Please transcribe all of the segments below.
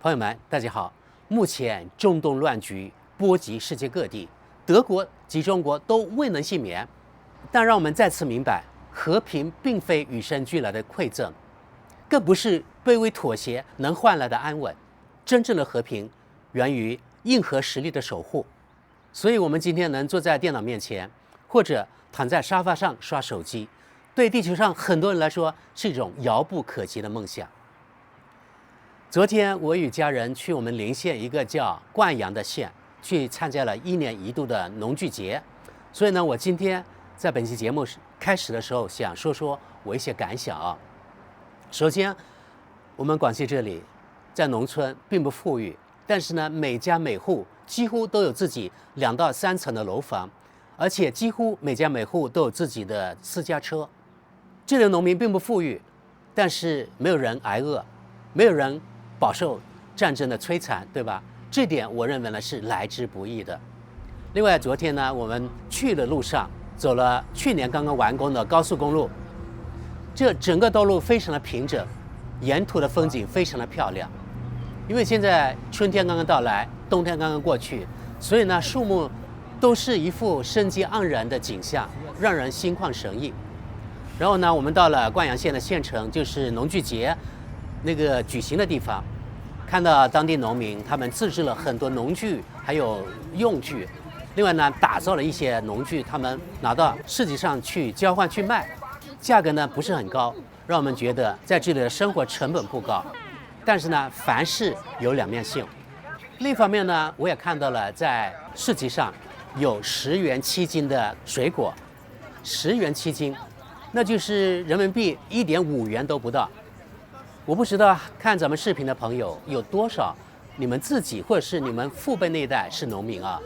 朋友們，大家好。目前中東亂局波及世界各地，德國及中國都未能幸免。但讓我們再次明白，和平並非与生俱來的饋贈，更不是卑微妥協能換来的安穩。真正的和平源於硬核實力的守護。所以，我们今天能坐在電腦面前，或者躺在沙發上刷手機，對地球上很多人來說是一種遙不可及的夢想。昨天我與家人去我們鄰縣一個叫灌陽的縣，去參加了1年1度的農具節。所以呢，我今天在本期節目開始的時候，想說說我一些感想啊。首先，我們廣西這裡在農村並不富裕，但是呢，每家每戶幾乎都有自己2到3層的樓房，而且幾乎每家每戶都有自己的私家車。這裡的農民並不富裕，但是沒有人挨餓，沒有人飽受戰爭的摧殘，對吧？這點我認為呢是來之不易的。另外，昨天呢，我們去的路上走了去年剛剛完工的高速公路，這整個道路非常的平整，沿途的風景非常的漂亮。因為現在春天剛剛到來，冬天剛剛過去，所以呢，樹木都是一副生機盎然的景象，讓人心曠神怡。然後呢，我們到了灌陽縣的縣城，就是農具節那個舉行的地方，看到當地農民他們自制了很多農具還有用具，另外呢，打造了一些農具，他們拿到市集上去交換去賣，價格呢不是很高，讓我們覺得在這裡的生活成本不高。但是呢，凡事有2面性。另一方面呢，我也看到了在市集上有10元7斤的水果，10元7斤，那就是人民幣1.5元都不到。我不知道看咱們視頻的朋友有多少，你們自己或者是你們父輩那一代是農民啊？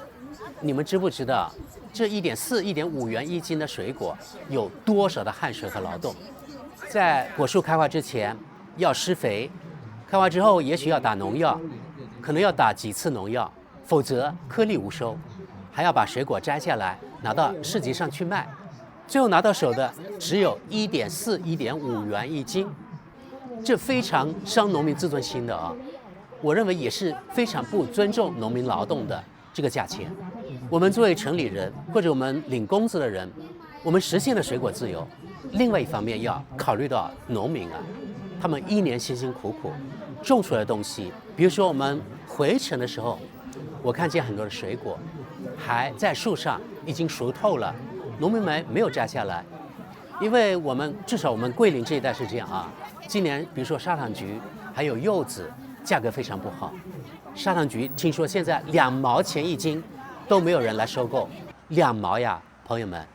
你們知不知道這1.4、1.5元1斤的水果有多少的汗水和勞動？在果樹開花之前要施肥，開花之後也許要打農藥，可能要打幾次農藥，否則顆粒無收。還要把水果摘下來拿到市集上去賣，最後拿到手的只有1.4、1.5元1斤。這非常傷農民自尊心的啊！我認為也是非常不尊重農民勞動的這個價錢。我們作為城裡人或者我們領工資的人，我們實現了水果自由。另外一方面要考慮到農民啊，他們1年辛辛苦苦種出來的東西，比如說我們回程的時候，我看見很多的水果還在樹上已經熟透了，農民們沒有摘下來，因為至少我們桂林這一帶是這樣啊。今年比如說砂糖橘還有柚子價格非常不好，砂糖橘聽說現在2毛錢1斤都沒有人來收購，2毛呀，朋友們，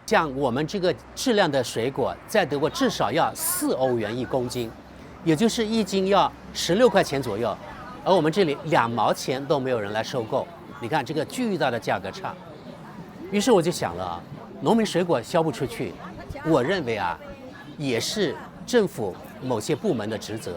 像我們這個質量的水果在德國至少要4歐元1公斤，也就是1斤要16塊錢左右，而我們這裡2毛錢都沒有人來收購，你看這個巨大的價格差。於是我就想了，農民水果銷不出去，我認為啊，也是政府某些部門的職責，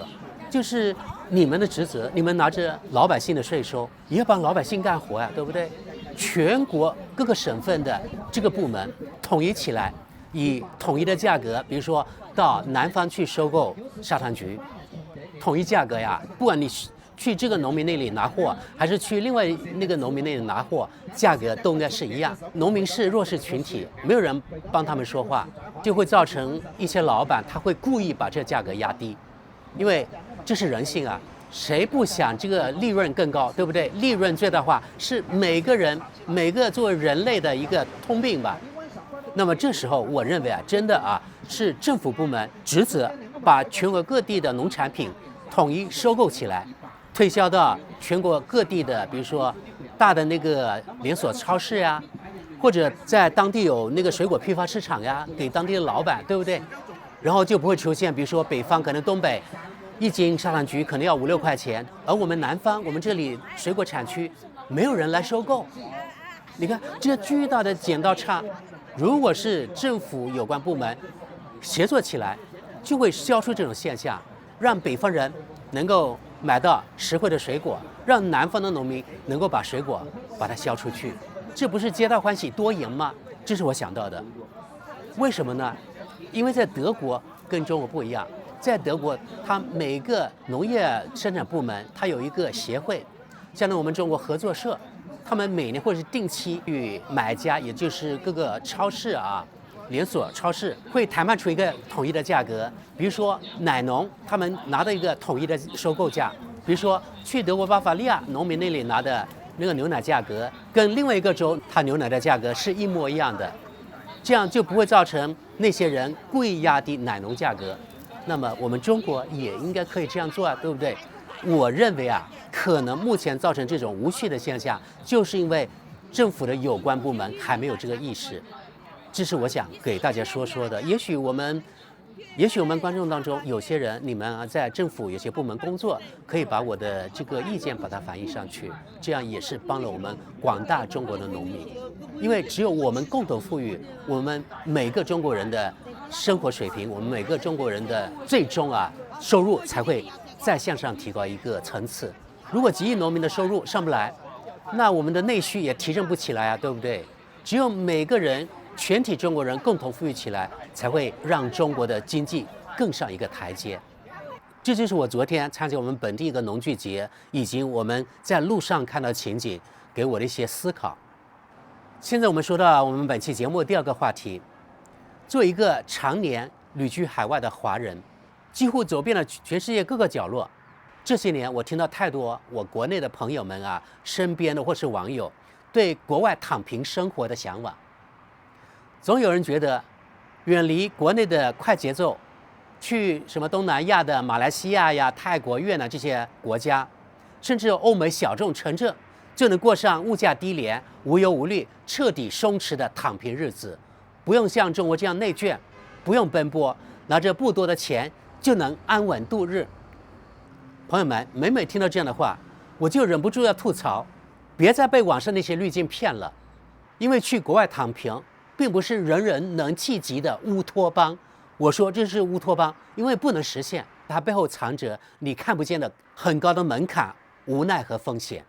就是你們的職責，你們拿着老百姓的稅收，也要幫老百姓幹活呀，對不對？全國各個省份的這個部門統一起來，以統一的價格，比如說到南方去收購砂糖橘，統一價格呀，不管你去這個農民那裡拿貨，還是去另外那個農民那裡拿貨，價格都應該是一樣。農民是弱勢群體，沒有人幫他們說話，就會造成一些老闆他會故意把這個價格壓低，因為這是人性啊，誰不想這個利潤更高，對不對？利潤最大化是每個作為人類的一個通病吧。那麼這時候我認為啊，真的啊是政府部門職責把全國各地的農產品統一收購起來，推銷到全國各地的，比如說大的那個連鎖超市呀，或者在當地有那個水果批發市場呀，給当地的老闆，對不對？然後就不會出現，比如說北方可能東北1斤砂糖橘可能要5、6塊錢，而我們南方，我們這裡水果產區沒有人來收購。你看這巨大的剪刀差，如果是政府有關部門協作起來，就會消除這種現象，讓北方人能夠買到實惠的水果，讓南方的農民能夠把水果把它銷出去，這不是皆大歡喜多贏嗎？這是我想到的。為什麼呢？因為在德國跟中國不一樣，在德國，它每個農業生產部門它有一個協會，像我們中國合作社，他們每年或者是定期與買家，也就是各個超市啊。連鎖超市會談判出一個統一的價格，比如說奶農他們拿到一個統一的收購價，比如說去德國巴伐利亞農民那裡拿的那個牛奶價格，跟另外一個州他牛奶的價格是一模一樣的，這樣就不會造成那些人故意壓低奶農價格。那麼我們中國也應該可以這樣做啊，對不對？我認為啊，可能目前造成這種無序的現象，就是因為政府的有關部門還沒有這個意識。這是我想給大家說說的。也許我們觀眾當中有些人，你們啊在政府有些部門工作，可以把我的這個意見把它反映上去，這樣也是幫了我們廣大中國的農民。因為只有我們共同富裕，我們每個中國人的生活水平，我們每個中國人的最終啊收入才會再向上提高一個層次。如果几億農民的收入上不來，那我們的內需也提振不起来啊，对不對？只有每個人。全體中國人共同富裕起來，才會讓中國的經濟更上一個台階。這就是我昨天參加我們本地一個農具節，以及我們在路上看到情景，給我的一些思考。現在我們說到我們本期節目第二個話題，作為一個常年旅居海外的華人，幾乎走遍了全世界各個角落。這些年我聽到太多我國內的朋友們啊，身邊的或是網友對國外躺平生活的向往。總有人覺得，遠離國內的快節奏，去什麼東南亞的馬來西亞呀、泰國、越南這些國家，甚至歐美小眾城鎮，就能過上物價低廉、無憂無慮、徹底鬆弛的躺平日子，不用像中國這樣內卷，不用奔波，拿着不多的錢就能安穩度日。朋友們，每每聽到這樣的話，我就忍不住要吐槽：別再被網上那些濾鏡騙了，因為去國外躺平。並不是人人能企及的烏托邦。我說這是烏托邦，因為不能實現，它背後藏着你看不見的很高的門檻、無奈和風險。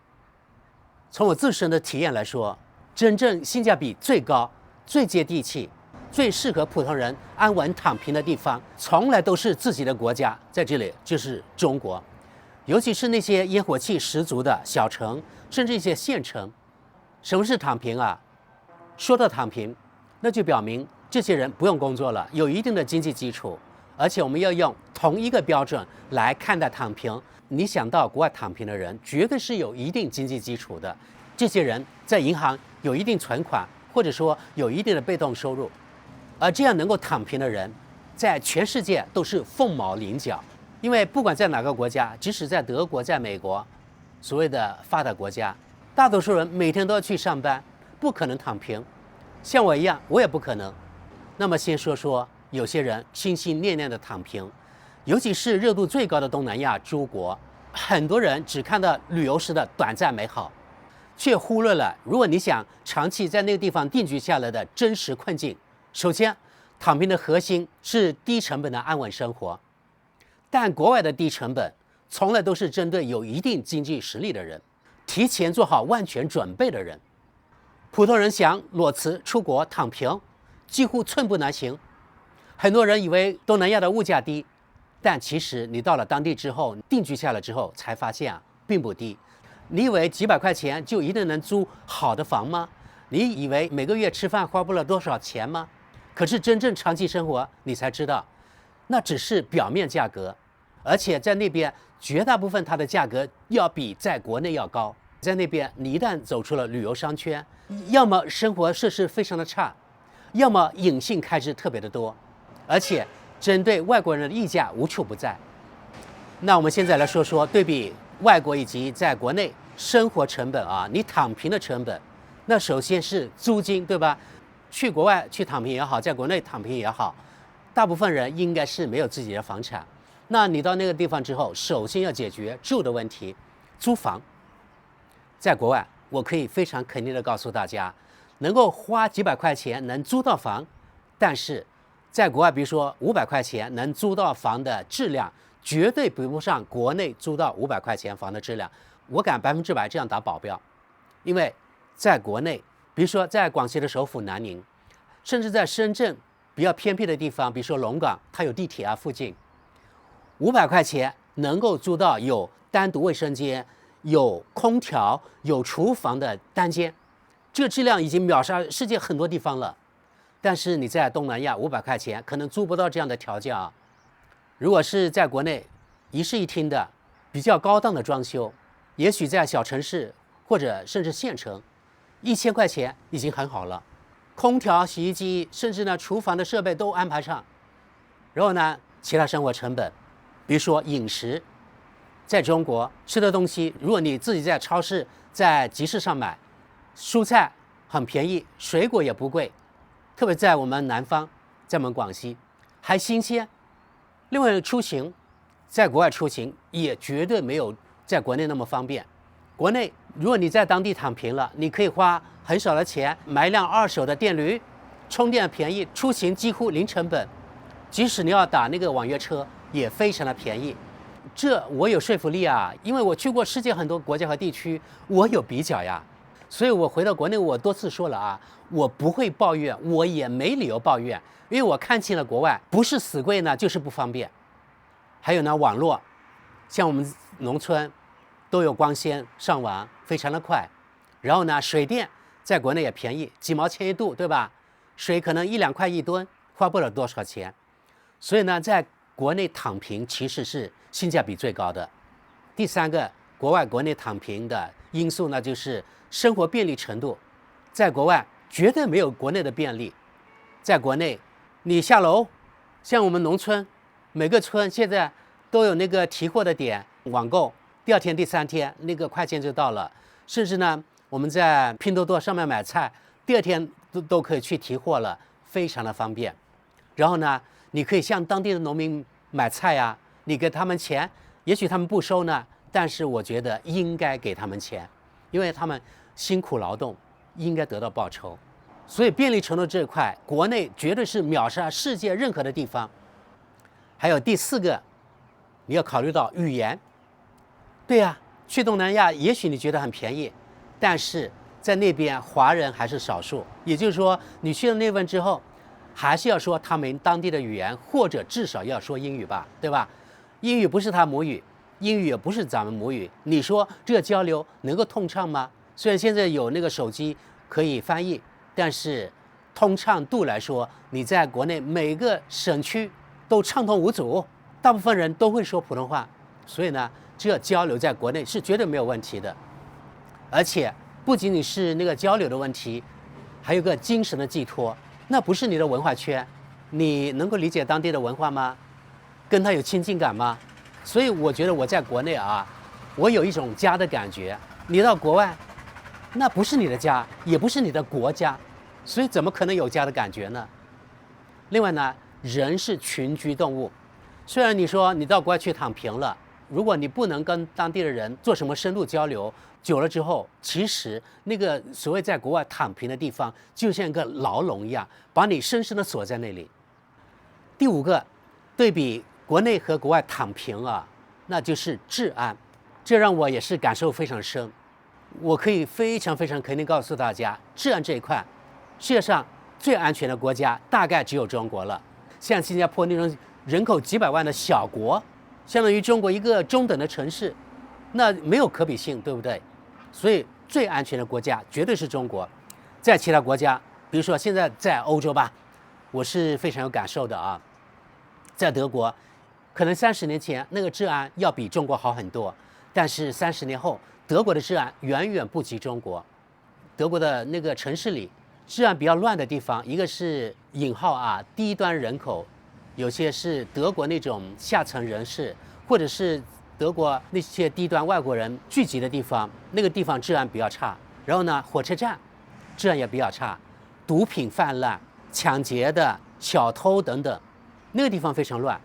從我自身的體驗來說，真正性價比最高、最接地氣、最適合普通人安穩躺平的地方，從來都是自己的國家，在這裡就是中國。尤其是那些煙火氣十足的小城，甚至一些縣城。什麼是躺平啊？說到躺平，那就表明這些人不用工作了，有一定的經濟基礎，而且我們要用同一個標準來看待躺平。你想到國外躺平的人，絕對是有一定經濟基礎的。這些人在銀行有一定存款，或者說有一定的被動收入，而這樣能夠躺平的人，在全世界都是鳳毛麟角。因為不管在哪個國家，即使在德國、在美國，所謂的發達國家，大多數人每天都要去上班，不可能躺平。像我一樣，我也不可能。那麼先說說有些人心心念念的躺平，尤其是熱度最高的東南亞諸國，很多人只看到旅遊時的短暫美好，卻忽略了如果你想長期在那個地方定居下來的真實困境。首先，躺平的核心是低成本的安穩生活，但國外的低成本從來都是針對有一定經濟實力的人，提前做好萬全準備的人。普通人想裸辭出國躺平，幾乎寸步難行。很多人以為東南亞的物價低，但其實你到了當地之後，定居下來之後，才發現並不低。你以為幾百塊錢就一定能租好的房嗎？你以為每個月吃飯花不了多少錢嗎？可是真正長期生活，你才知道，那只是表面價格，而且在那邊絕大部分它的價格要比在國內要高。在那邊，你一旦走出了旅遊商圈，要麼生活設施非常的差，要麼隱性開支特別的多，而且針對外國人的溢價無處不在。那我們現在來說說對比外國以及在國內生活成本啊，你躺平的成本。那首先是租金，对吧？去國外去躺平也好，在國內躺平也好，大部分人應該是沒有自己的房產。那你到那個地方之後，首先要解決住的問題，租房。在國外，我可以非常肯定地告訴大家，能夠花幾百塊錢能租到房，但是在國外，比如說500塊錢能租到房的質量，絕對比不上國內租到500塊錢房的質量。我敢100%這樣打保標，因為在國內，比如說在廣西的首府南寧，甚至在深圳比較偏僻的地方，比如說龍崗，它有地鐵啊，附近500塊錢能夠租到有單獨衛生間、有空調、有廚房的單間，這個質量已經秒殺世界很多地方了。但是你在東南亞500塊錢可能租不到這樣的條件啊。如果是在國內一室一廳的比較高檔的裝修，也許在小城市或者甚至縣城，1000塊錢已經很好了。空調、洗衣機，甚至呢廚房的設備都安排上。然後呢，其他生活成本，比如說飲食，在中國吃的東西，如果你自己在超市、在集市上買，蔬菜很便宜，水果也不貴，特別在我們南方，在我們廣西還新鮮。另外出行，在國外出行也絕對沒有在國內那麼方便。國內如果你在當地躺平了，你可以花很少的錢買一輛2手的電驢，充電便宜，出行幾乎零成本。即使你要打那個網約車，也非常的便宜。這我有說服力啊，因為我去過世界很多國家和地區，我有比較呀。所以我回到國內，我多次說了啊，我不會抱怨，我也沒理由抱怨，因为我看清了國外不是死貴呢，就是不方便。還有呢，網絡，像我們農村都有光纖上網，非常的快。然後呢，水電在國內也便宜，幾毛錢一度，對吧？水可能1、2塊一噸，花不了多少錢。所以呢，在國內躺平其實是性價比最高的。第三個，國內躺平的因素呢，就是生活便利程度。在國外絕對沒有國內的便利。在國內，你下樓，像我們農村，每個村現在都有那個提貨的點，網購，第2天、第3天那個快件就到了。甚至呢，我們在拼多多上面買菜，第2天都可以去提貨了，非常的方便。然後呢，你可以向當地的農民買菜呀，你給他們錢，也許他們不收呢，但是我覺得應該給他們錢，因為他們辛苦勞動，應該得到報酬。所以便利程度這一塊，國內絕對是秒殺世界任何的地方。還有第4個，你要考慮到語言。對呀，去東南亞也許你覺得很便宜，但是在那邊華人還是少數，也就是說你去了那邊之後，還是要說他們當地的語言，或者至少要說英語吧，對吧？英語不是他母語，英語也不是咱們母語，你說這個交流能夠通暢嗎？雖然現在有那個手機可以翻譯，但是通暢度來說，你在國內每個省區都暢通無阻，大部分人都會說普通話，所以呢，這交流在國內是絕對沒有問題的。而且不僅僅是那個交流的問題，還有個精神的寄託。那不是你的文化圈，你能夠理解當地的文化嗎？跟他有親近感嗎？所以我覺得我在國內啊，我有一種家的感覺。你到國外，那不是你的家，也不是你的國家，所以怎麼可能有家的感覺呢？另外呢，人是群居動物。雖然你說你到國外去躺平了，如果你不能跟當地的人做什麼深度交流，久了之後，其實那個所謂在國外躺平的地方，就像一個牢籠一樣，把你深深的鎖在那裡。第5個，對比國內和國外躺平啊，那就是治安，這讓我也是感受非常深。我可以非常肯定告訴大家，治安這一塊，世界上最安全的國家大概只有中國了。像新加坡那種人口幾百萬的小國，相當於中國一個中等的城市，那沒有可比性，對不对？所以最安全的國家絕對是中國。在其他國家，比如說現在在歐洲吧，我是非常有感受的啊。在德國，可能30年前那個治安要比中國好很多，但是30年後，德國的治安遠遠不及中國。德國的那個城市裡，治安比較亂的地方，一個是引號啊低端人口，有些是德國那種下層人士，或者是德國那些低端外國人聚集的地方，那個地方治安比較差。然後呢，火車站治安也比較差，毒品泛濫、搶劫的、小偷等等，那個地方非常亂。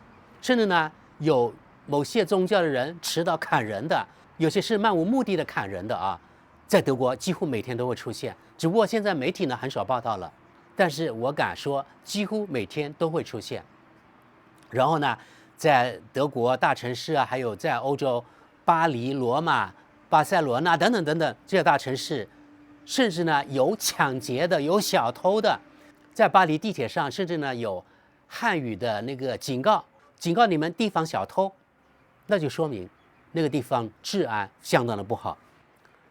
甚至呢，有某些宗教的人持刀砍人的，有些是漫無目的的砍人的啊，在德國幾乎每天都會出現。只不過現在媒體呢很少報道了，但是我敢說幾乎每天都會出現。然後呢，在德國大城市啊，還有在歐洲，巴黎、羅馬、巴塞羅那等等這些大城市，甚至呢有搶劫的，有小偷的。在巴黎地鐵上，甚至呢有漢語的那個警告你們提防小偷，那就說明那個地方治安相當的不好。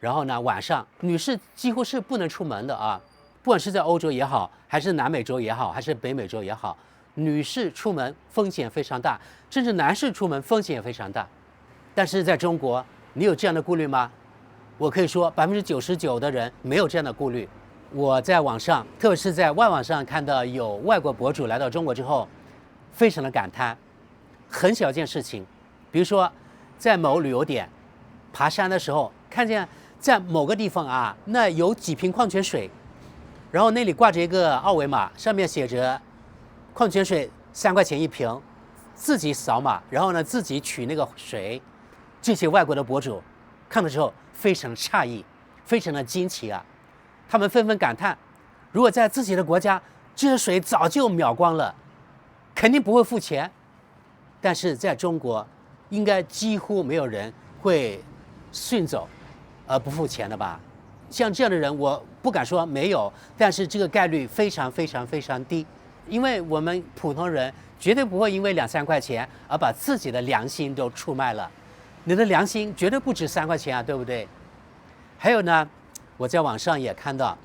然後呢，晚上女士幾乎是不能出門的啊，不管是在歐洲也好，還是南美洲也好，還是北美洲也好，女士出門風險非常大，甚至男士出門風險也非常大。但是在中國，你有這樣的顧慮嗎？我可以說99%的人沒有這樣的顧慮。我在網上，特別是在外網上看到有外國博主來到中國之後，非常的感嘆，很小一件事情，比如說在某旅遊點爬山的時候，看見在某個地方啊，那有幾瓶礦泉水，然後那裡掛着一個二維碼，上面寫着礦泉水3塊錢一瓶，自己掃碼，然後呢自己取那個水。這些外國的博主看的時候非常詫異，非常的驚奇啊，他們紛紛感嘆，如果在自己的國家，這些水早就秒光了，肯定不會付錢。但是在中國，應該幾乎沒有人會順走而不付錢的吧？像這樣的人，我不敢說沒有，但是這個概率非常非常非常低，因為我們普通人絕對不會因為2-3塊錢而把自己的良心都出賣了。你的良心絕對不止3塊錢啊，对不對？還有呢，我在網上也看到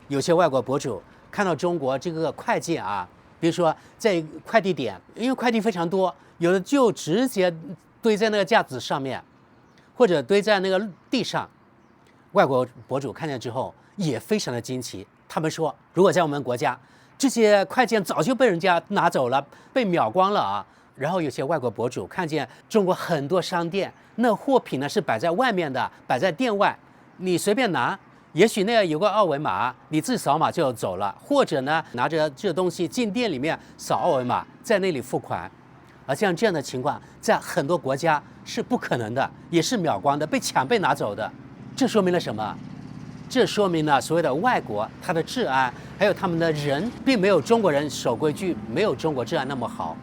有些外國博主看到中国這個快件啊，比如說在快遞點，因為快遞非常多，有的就直接堆在那個架子上面，或者堆在那個地上。外國博主看見之後也非常的驚奇，他們說，如果在我們國家，這些快件早就被人家拿走了，被秒光了啊。然後有些外國博主看見中國很多商店，那貨品呢是擺在外面的，擺在店外，你隨便拿，也許那有個二維碼，你自己掃碼就走了，或者呢拿着這東西進店裡面掃二維碼，在那裡付款。而像這樣的情況，在很多國家是不可能的，也是秒光的，被搶被拿走的。這說明了什麼？這說明了所謂的外國，它的治安還有他們的人，並沒有中國人守規矩，沒有中國治安那麼好。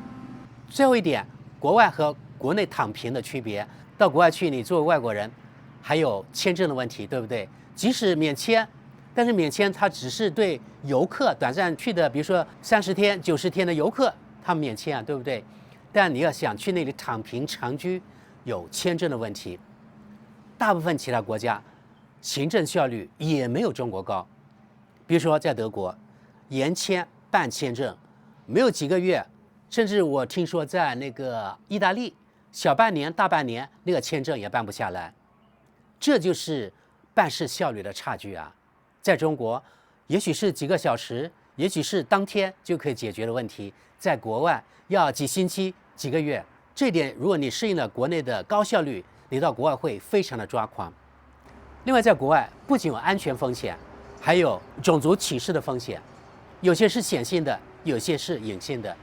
最後一點，國外和國內躺平的區別。到國外去，你作為外國人，還有簽證的問題，對不對？即使免簽，但是免簽它只是對遊客短暫去的，比如說30天、90天的遊客，他們免簽啊，對不對？但你要想去那裡躺平長居，有簽證的問題。大部分其他國家行政效率也沒有中國高。比如說在德國，延簽辦簽證沒有幾個月。甚至我聽說在那個意大利，小半年、大半年那個簽證也辦不下來，這就是辦事效率的差距啊！在中國，也許是幾個小時，也許是當天就可以解決的問題，在國外要幾星期、幾個月。這點如果你適應了國內的高效率，你到國外會非常的抓狂。另外，在國外不僅有安全風險，還有種族歧視的風險，有些是顯性的，有些是隱性的。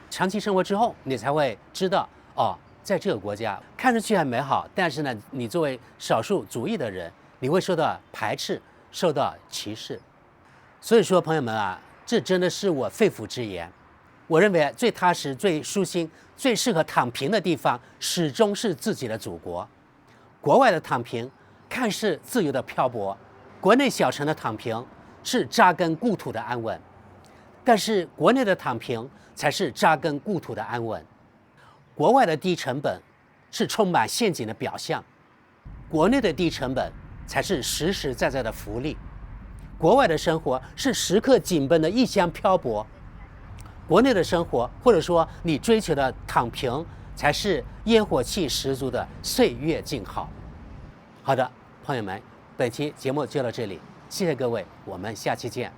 長期生活之後，你才會知道哦，在這個國家看上去很美好，但是呢，你作為少數族裔的人，你會受到排斥，受到歧視。所以說，朋友們啊，這真的是我肺腑之言。我認為最踏實、最舒心、最適合躺平的地方，始終是自己的祖國。國外的躺平看似自由的漂泊，國內小城的躺平是扎根故土的安穩，但是國內的躺平才是扎根故土的安穩。國外的低成本是充滿陷阱的表象，國內的低成本才是實實在在的福利。國外的生活是時刻緊繃的異鄉漂泊，國內的生活或者說你追求的躺平才是煙火氣十足的歲月靜好。好的，朋友們，本期節目就到這裡，謝謝各位，我們下期見。